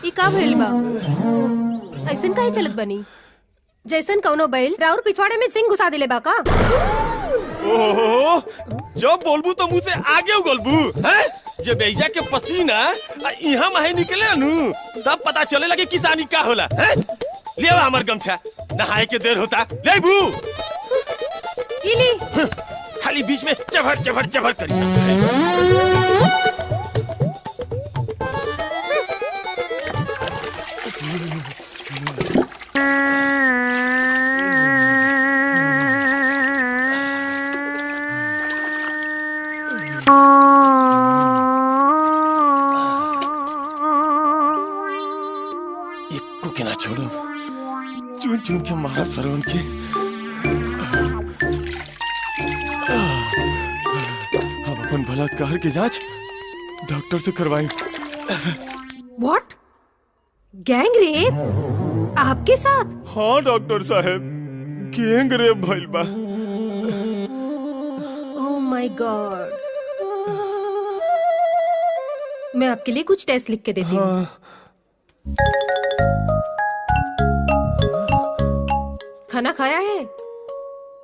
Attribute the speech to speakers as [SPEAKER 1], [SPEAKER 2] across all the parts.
[SPEAKER 1] ई का भइल बा? ऐसन काहे चलत बनी? जैसन कौनो बैल राउर पिछवाड़े में सिंग घुसा दिले बा का?
[SPEAKER 2] ओहो, जब बोलबू तो मुंह से आगे उगलबू, हैं? जे बेइजा के पसीना यहाँ माहे निकले नु, तब पता चले लगे किसानी का होला, हैं? ले आवा हमर गमछा, नहाए के देर होता, ले बू।
[SPEAKER 1] इली
[SPEAKER 2] खाली बीच में चभर चभर चभर करी। एक को ना छोड़ो, चुन चुन के मारा सरवन के। अब अपन बलात्कार की जांच डॉक्टर से करवाई।
[SPEAKER 1] व्हाट? गैंग रेप आपके साथ?
[SPEAKER 2] हाँ डॉक्टर साहब, गैंग रेप भइल बा।
[SPEAKER 1] Oh my God. मैं आपके लिए कुछ टेस्ट लिख के देती हूँ।
[SPEAKER 2] हाँ।
[SPEAKER 1] खाना खाया है?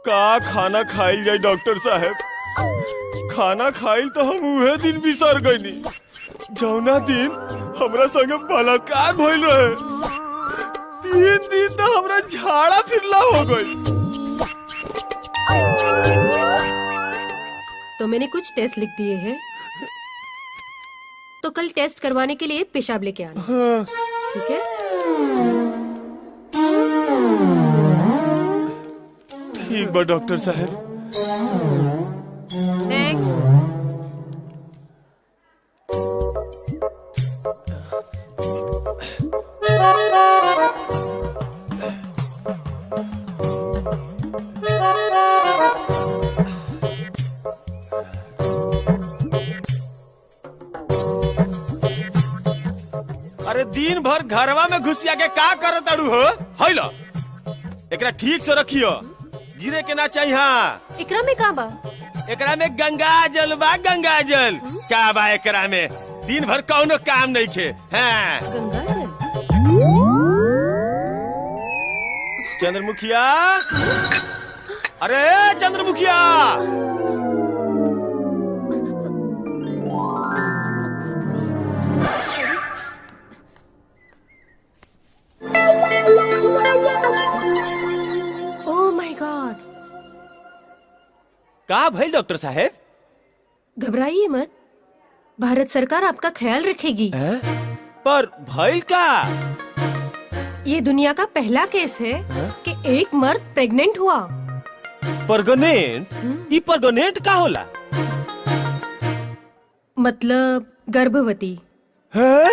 [SPEAKER 2] का खाना खाइल जाए डॉक्टर साहब? खाना खाइल तो हम उहे दिन बिसर गईनी जौना दिन हमरा संगे बलात्कार भइल रहे। 3 दिन तो हमरा झाड़ा फिरला हो गई।
[SPEAKER 1] तो मैंने कुछ टेस्ट लिख दिए हैं, तो कल टेस्ट करवाने के लिए पेशाब लेके आना।
[SPEAKER 2] हाँ।
[SPEAKER 1] ठीक है?
[SPEAKER 2] ठीक बा डॉक्टर साहब।
[SPEAKER 1] नेक्स्ट।
[SPEAKER 2] अरे दिन भर घरवा में घुसिया के का करत अड़ू हो? हैलो, एकरा ठीक से रखियो, गिरे के ना चाहिए। हाँ,
[SPEAKER 1] एकरा में का बा?
[SPEAKER 2] एकरा में गंगा जल बा, गंगा जल। का बा एकरा में? दिन भर कौनो काम नहीं खे। हाँ।
[SPEAKER 1] गंगा जल?
[SPEAKER 2] चंद्रमुखिया, अरे चंद्रमुखिया,
[SPEAKER 1] ओह माय गॉड।
[SPEAKER 2] का भइल डॉक्टर साहब?
[SPEAKER 1] घबराइए मत, भारत सरकार आपका ख्याल रखेगी।
[SPEAKER 2] पर भइल का?
[SPEAKER 1] ये दुनिया का पहला केस है कि एक मर्द प्रेग्नेंट हुआ।
[SPEAKER 2] परगनेंट? ई परगनेंट का होला?
[SPEAKER 1] मतलब गर्भवती।
[SPEAKER 2] हैं?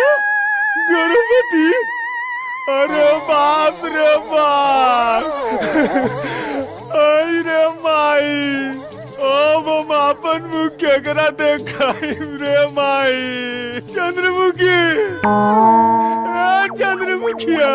[SPEAKER 2] गर्भवती? अरे बाप रे बाप। आई रे माई, अब हम अपन मुख केकरा देखाइम रे माई। चंद्रमुखी, चंद्रमुखिया।